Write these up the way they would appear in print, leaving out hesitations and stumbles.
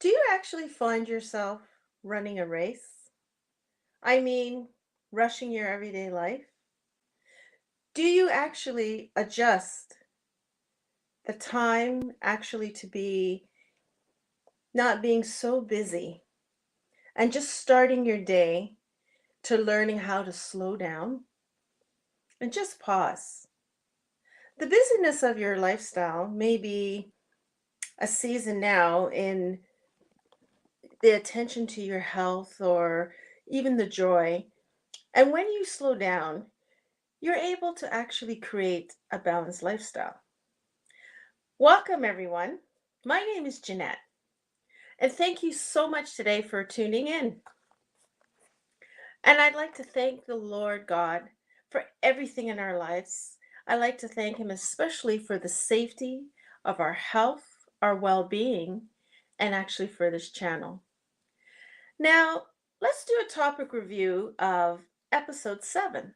Do you actually find yourself running a race? I mean, rushing your everyday life? Do you actually adjust the time actually to be not being so busy and just starting your day to learning how to slow down and just pause? The busyness of your lifestyle may be a season now in the attention to your health or even the joy. And when you slow down, you're able to actually create a balanced lifestyle. Welcome, everyone. My name is Jeanette, and thank you so much today for tuning in. And I'd like to thank the Lord God for everything in our lives. I'd like to thank Him especially for the safety of our health, our well being, and actually for this channel. Now, let's do a topic review of episode 7.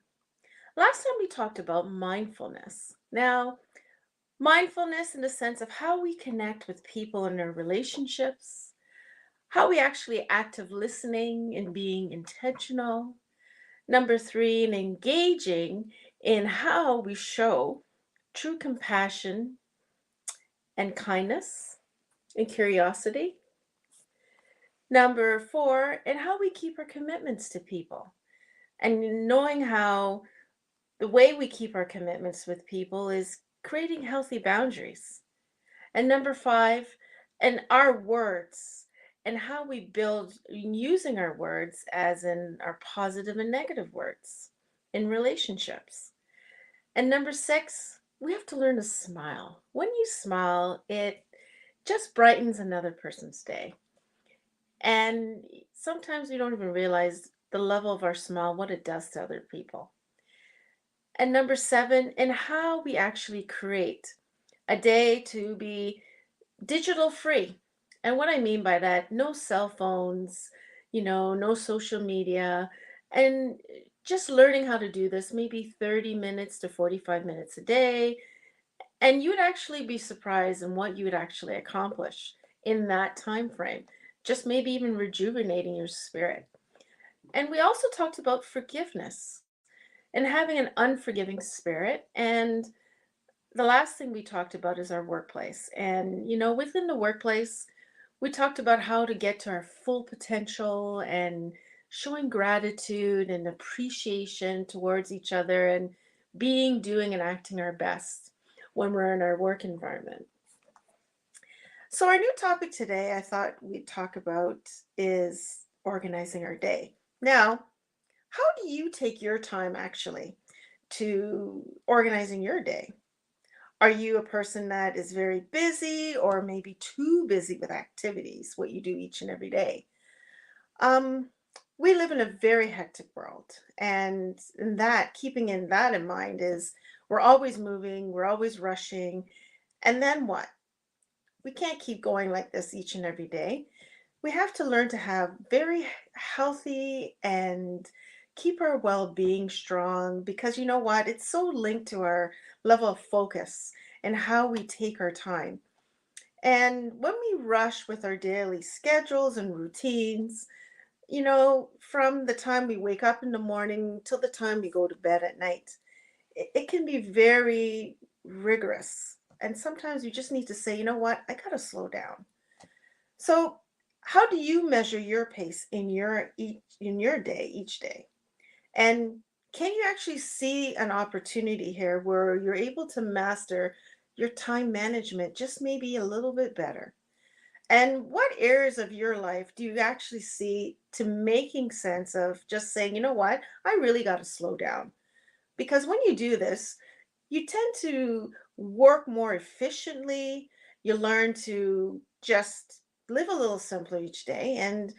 Last time we talked about mindfulness. Now, mindfulness in the sense of how we connect with people in our relationships, how we actually active listening and being intentional. Number 3, and engaging in how we show true compassion and kindness and curiosity. Number 4, and how we keep our commitments to people and knowing how the way we keep our commitments with people is creating healthy boundaries. And number 5, and our words and how we build using our words as in our positive and negative words in relationships. And number 6, we have to learn to smile. When you smile, it just brightens another person's day. And sometimes we don't even realize the level of our smile, what it does to other people. And number 7, and how we actually create a day to be digital free. And what I mean by that, no cell phones, no social media, and just learning how to do this, maybe 30 minutes to 45 minutes a day. And you would actually be surprised in what you would actually accomplish in that time frame, just maybe even rejuvenating your spirit. And we also talked about forgiveness and having an unforgiving spirit. And the last thing we talked about is our workplace. And, within the workplace, we talked about how to get to our full potential and showing gratitude and appreciation towards each other and being, doing, and acting our best when we're in our work environment. So, our new topic today, I thought we'd talk about is organizing our day. Now, how do you take your time actually to organizing your day? Are you a person that is very busy or maybe too busy with activities, what you do each and every day? Um, we live in a very hectic world, and keeping in that in mind is we're always moving, we're always rushing, and then what? We can't keep going like this each and every day. We have to learn to have very healthy and keep our well-being strong because you know what? It's so linked to our level of focus and how we take our time. And when we rush with our daily schedules and routines, from the time we wake up in the morning till the time we go to bed at night, it can be very rigorous. And sometimes you just need to say, you know what, I gotta slow down. So, how do you measure your pace in your day each day? And can you actually see an opportunity here where you're able to master your time management just maybe a little bit better? And what areas of your life do you actually see to making sense of just saying, you know what, I really got to slow down? Because when you do this, you tend to work more efficiently. You learn to just live a little simpler each day. And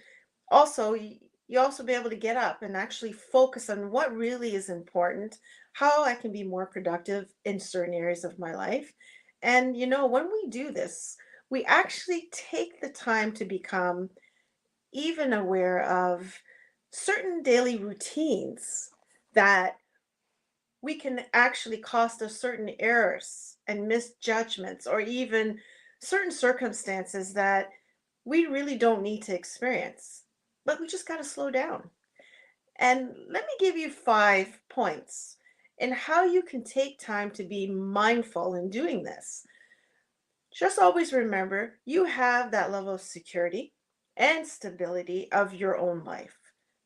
also, you also be able to get up and actually focus on what really is important, how I can be more productive in certain areas of my life. And, when we do this, we actually take the time to become even aware of certain daily routines that we can actually cost us certain errors and misjudgments or even certain circumstances that we really don't need to experience, but we just got to slow down. And let me give you 5 points in how you can take time to be mindful in doing this. Just always remember you have that level of security and stability of your own life.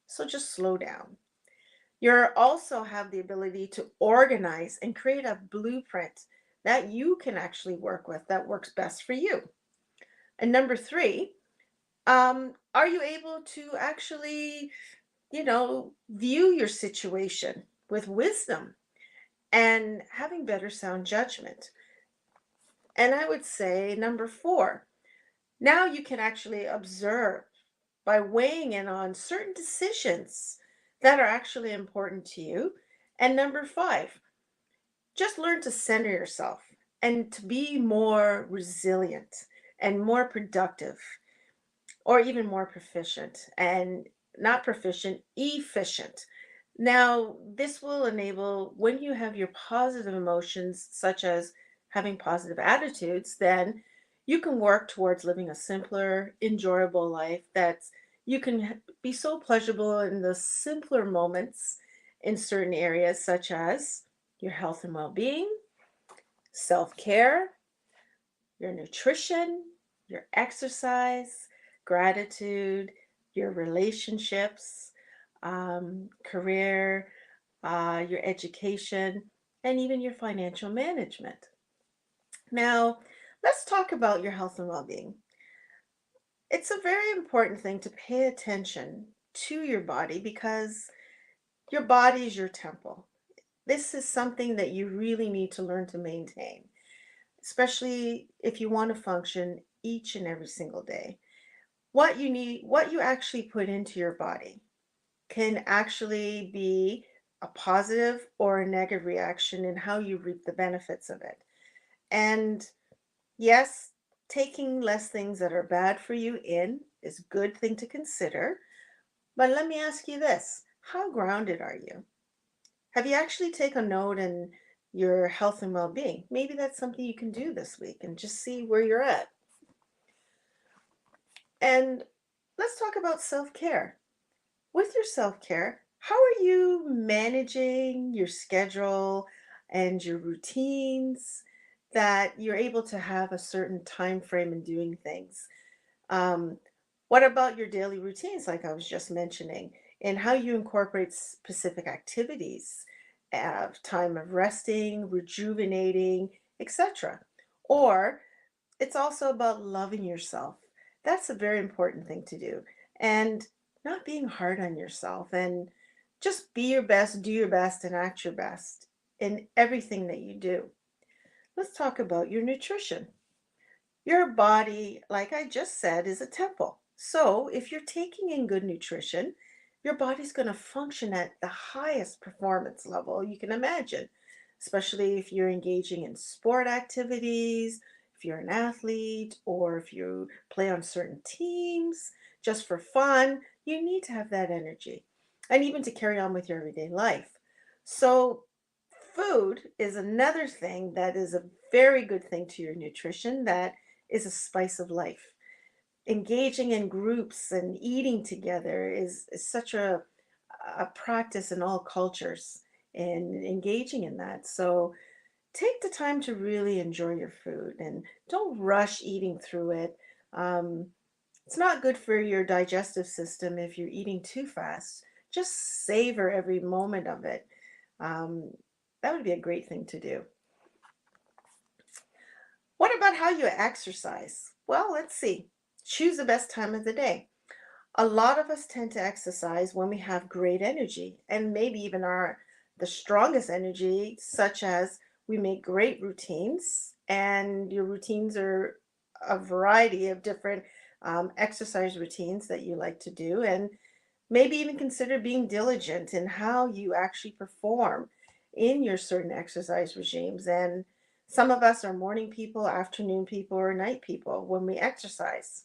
So just slow down. You also have the ability to organize and create a blueprint that you can actually work with that works best for you. And number three, are you able to actually, view your situation with wisdom and having better sound judgment? And I would say number four, now you can actually observe by weighing in on certain decisions that are actually important to you. And number five, just learn to center yourself and to be more resilient and more productive or even more proficient and not proficient, efficient. Now, this will enable when you have your positive emotions, such as having positive attitudes, then you can work towards living a simpler, enjoyable life that's you can be so pleasurable in the simpler moments in certain areas, such as your health and well being, self care, your nutrition, your exercise, gratitude, your relationships, career, your education, and even your financial management. Now, let's talk about your health and well being. It's a very important thing to pay attention to your body because your body is your temple. This is something that you really need to learn to maintain, especially if you want to function each and every single day. What you actually put into your body can actually be a positive or a negative reaction in how you reap the benefits of it. And yes, taking less things that are bad for you in is a good thing to consider. But let me ask you this, how grounded are you? Have you actually taken note in your health and well being? Maybe that's something you can do this week and just see where you're at. And let's talk about self care. With your self care, how are you managing your schedule and your routines that you're able to have a certain time frame in doing things? Um, what about your daily routines, like I was just mentioning, and how you incorporate specific activities, time of resting, rejuvenating, etc.? Or it's also about loving yourself. That's a very important thing to do. And not being hard on yourself and just be your best, do your best, and act your best in everything that you do. Let's talk about your nutrition. Your body, like I just said, is a temple. So if you're taking in good nutrition, your body's going to function at the highest performance level you can imagine, especially if you're engaging in sport activities, if you're an athlete, or if you play on certain teams just for fun. You need to have that energy and even to carry on with your everyday life. So food is another thing that is a very good thing to your nutrition that is a spice of life. Engaging in groups and eating together is such a practice in all cultures and engaging in that. So take the time to really enjoy your food and don't rush eating through it. Um, it's not good for your digestive system if you're eating too fast. Just savor every moment of it. Um, that would be a great thing to do. What about how you exercise? Well, let's see. Choose the best time of the day. A lot of us tend to exercise when we have great energy and maybe even our the strongest energy, such as we make great routines, and your routines are a variety of different exercise routines that you like to do, and maybe even consider being diligent in how you actually perform in your certain exercise regimes. And some of us are morning people, afternoon people, or night people when we exercise.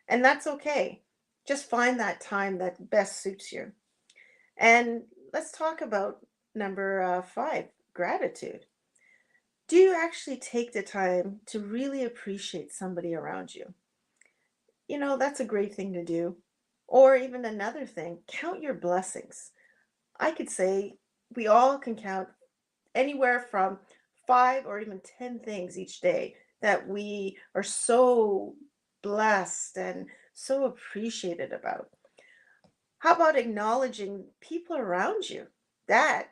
And that's okay. Just find that time that best suits you. And let's talk about number five, gratitude. Do you actually take the time to really appreciate somebody around you? that's a great thing to do. Or even another thing, count your blessings. I could say we all can count anywhere from 5 or even 10 things each day that we are so blessed and so appreciated about. How about acknowledging people around you? That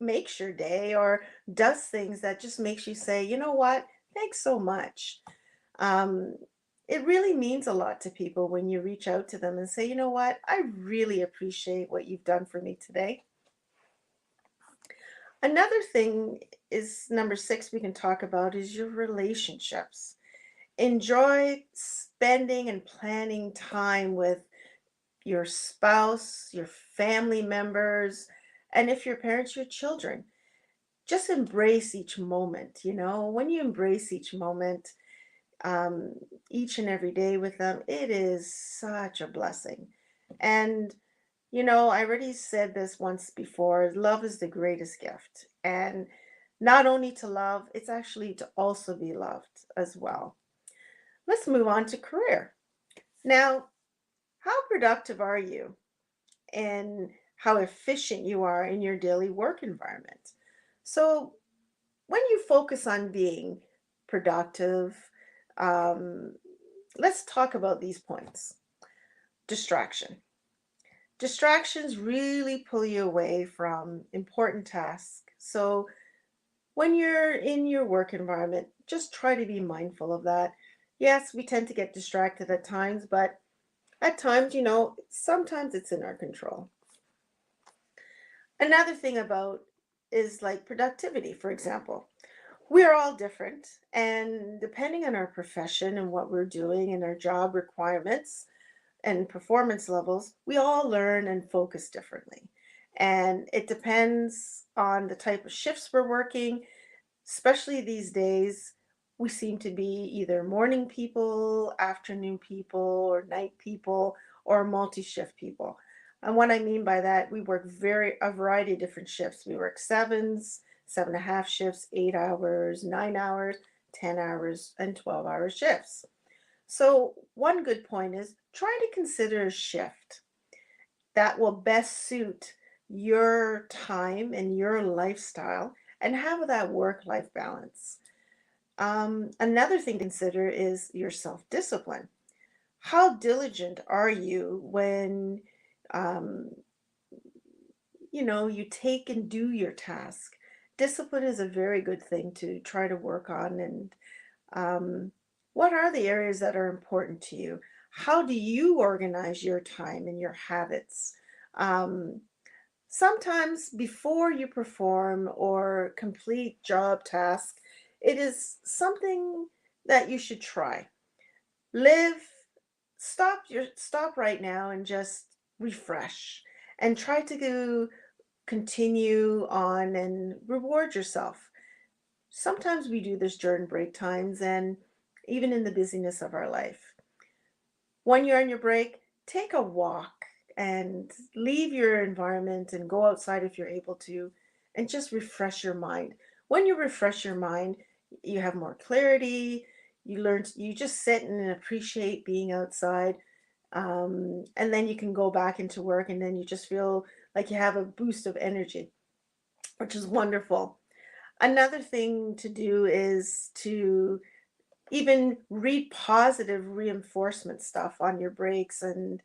makes your day or does things that just makes you say, you know what? Thanks so much. Um, it really means a lot to people when you reach out to them and say, you know what? I really appreciate what you've done for me today. Another thing is number 6 we can talk about is your relationships. Enjoy spending and planning time with your spouse, your family members, and if your parents, your children. Just embrace each moment. When you embrace each moment, um, each and every day with them, it is such a blessing. And, I already said this once before, love is the greatest gift. And not only to love, it's actually to also be loved as well. Let's move on to career. Now, how productive are you and how efficient you are in your daily work environment? So, when you focus on being productive, um, let's talk about these points. Distraction. Distractions really pull you away from important tasks. So, when you're in your work environment, just try to be mindful of that. Yes, we tend to get distracted at times, but at times, sometimes it's in our control. Another thing about is like productivity, for example. We're all different, and depending on our profession and what we're doing and our job requirements and performance levels, we all learn and focus differently. And it depends on the type of shifts we're working, especially these days. We seem to be either morning people, afternoon people, or night people, or multi-shift people. And what I mean by that, we work a variety of different shifts. We work sevens, 7.5 shifts, 8 hours, 9 hours, 10 hours, and 12-hour shifts. So one good point is try to consider a shift that will best suit your time and your lifestyle and have that work-life balance. Another thing to consider is your self-discipline. How diligent are you when um, you take and do your task? Discipline is a very good thing to try to work on. And um, what are the areas that are important to you? How do you organize your time and your habits? Um, Sometimes before you perform or complete job task, it is something that you should try. Live, stop right now and just refresh and try to continue on and reward yourself. Sometimes we do this during break times and even in the busyness of our life. When you're on your break, take a walk and leave your environment and go outside if you're able to and just refresh your mind. When you refresh your mind, you have more clarity. You just sit and appreciate being outside. And then you can go back into work and then you just feel like you have a boost of energy, which is wonderful. Another thing to do is to even read positive reinforcement stuff on your breaks and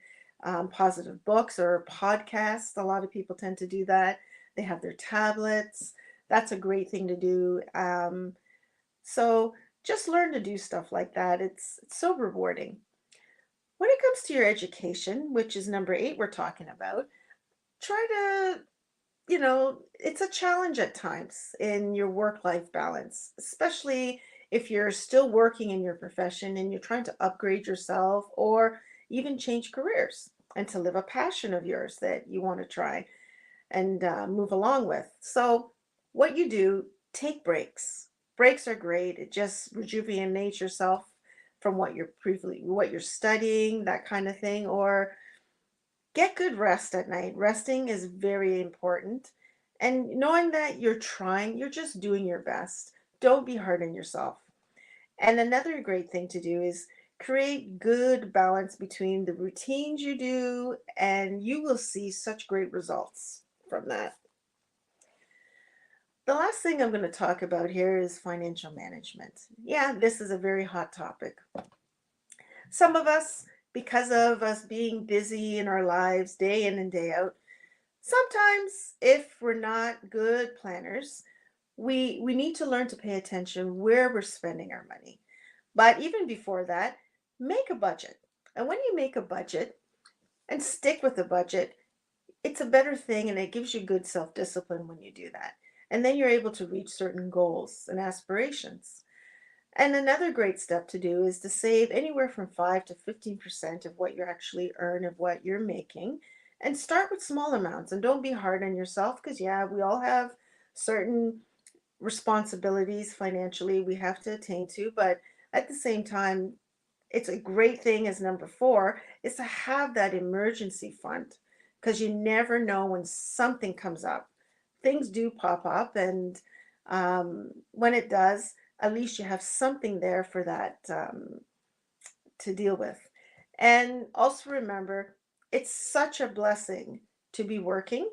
positive books or podcasts. A lot of people tend to do that. They have their tablets. That's a great thing to do. So just learn to do stuff like that. It's so rewarding. When it comes to your education, which is number 8 we're talking about, try to it's a challenge at times in your work life balance, especially if you're still working in your profession and you're trying to upgrade yourself or even change careers and to live a passion of yours that you want to try and move along with. So, what you do, take breaks. Breaks are great. It just rejuvenates yourself from what you're studying, that kind of thing, or get good rest at night. Resting is very important. And knowing that you're trying, you're just doing your best. Don't be hard on yourself. And another great thing to do is Create good balance between the routines you do, and you will see such great results from that. The last thing I'm going to talk about here is financial management. Yeah, this is a very hot topic. Some of us, because of us being busy in our lives day in and day out, sometimes if we're not good planners, we need to learn to pay attention where we're spending our money. But even before that, make a budget. And when you make a budget and stick with the budget, it's a better thing and it gives you good self-discipline when you do that. And then you're able to reach certain goals and aspirations. And another great step to do is to save anywhere from 5 to 15% of what you actually earn of what you're making, and start with small amounts and don't be hard on yourself, because yeah, we all have certain responsibilities financially we have to attain to, but at the same time, it's a great thing as number 4 is to have that emergency fund, because you never know when something comes up. Things do pop up, and when it does, at least you have something there for that to deal with. And also remember, it's such a blessing to be working,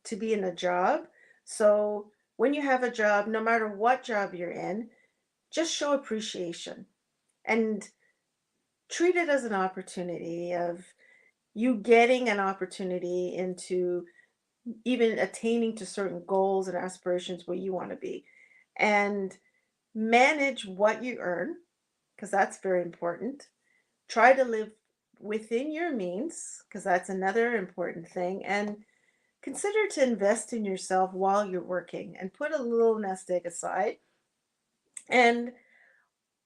to be in a job. So when you have a job, no matter what job you're in, just show appreciation and treat it as an opportunity of you getting an opportunity into even attaining to certain goals and aspirations where you want to be. And manage what you earn, because that's very important. Try to live within your means, because that's another important thing. And consider to invest in yourself while you're working and put a little nest egg aside. And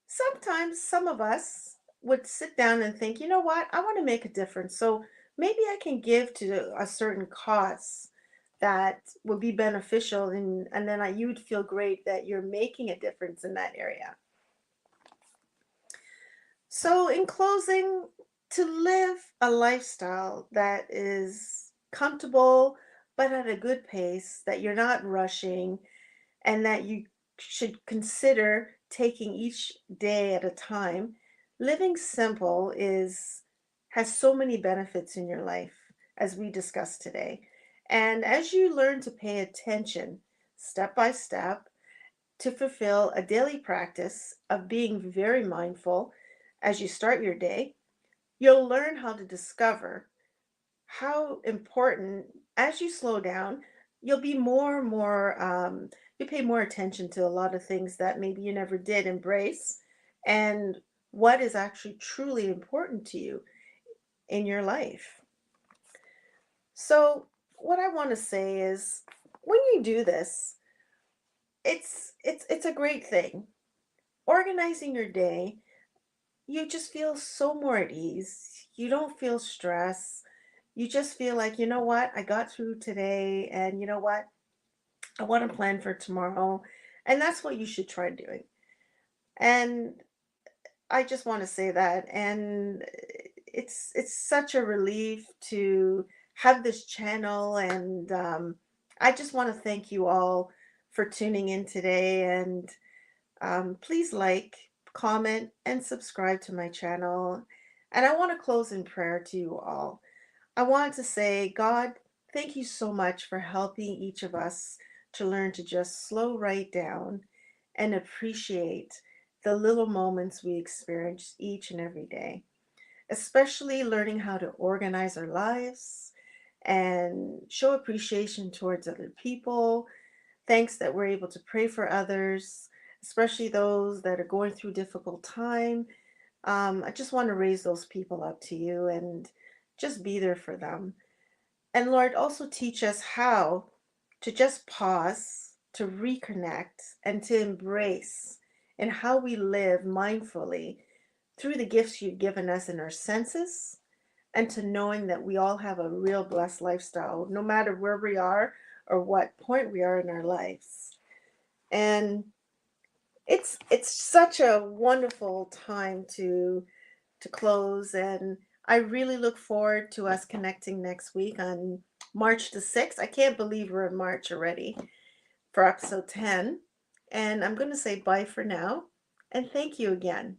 sometimes some of us would sit down and think, you know what, I want to make a difference. So maybe I can give to a certain cause that would be beneficial, and then you'd feel great that you're making a difference in that area. So, in closing, to live a lifestyle that is comfortable but at a good pace, that you're not rushing, and that you should consider taking each day at a time, living simple is has so many benefits in your life, as we discussed today. And as you learn to pay attention step by step to fulfill a daily practice of being very mindful as you start your day, you'll learn how to discover how important, as you slow down, you'll be more and more, you pay more attention to a lot of things that maybe you never did embrace, and what is actually truly important to you in your life. So, what I want to say is when you do this, it's a great thing. Organizing your day, you just feel so more at ease. You don't feel stress. You just feel like, you know what, I got through today, and you know what, I want to plan for tomorrow. And that's what you should try doing. And I just want to say that. And it's such a relief to have this channel. And I just want to thank you all for tuning in today. And please like, comment, and subscribe to my channel. And I want to close in prayer to you all. I want to say, God, thank you so much for helping each of us to learn to just slow right down and appreciate the little moments we experience each and every day, especially learning how to organize our lives and show appreciation towards other people. Thanks that we're able to pray for others, especially those that are going through difficult time. I just want to raise those people up to you and just be there for them. And Lord, also teach us how to just pause, to reconnect, and to embrace in how we live mindfully through the gifts you've given us in our senses, and to knowing that we all have a real blessed lifestyle, no matter where we are or what point we are in our lives. And it's such a wonderful time to close, and I really look forward to us connecting next week on March the 6th. I can't believe we're in March already for episode 10. And I'm going to say bye for now, and thank you again.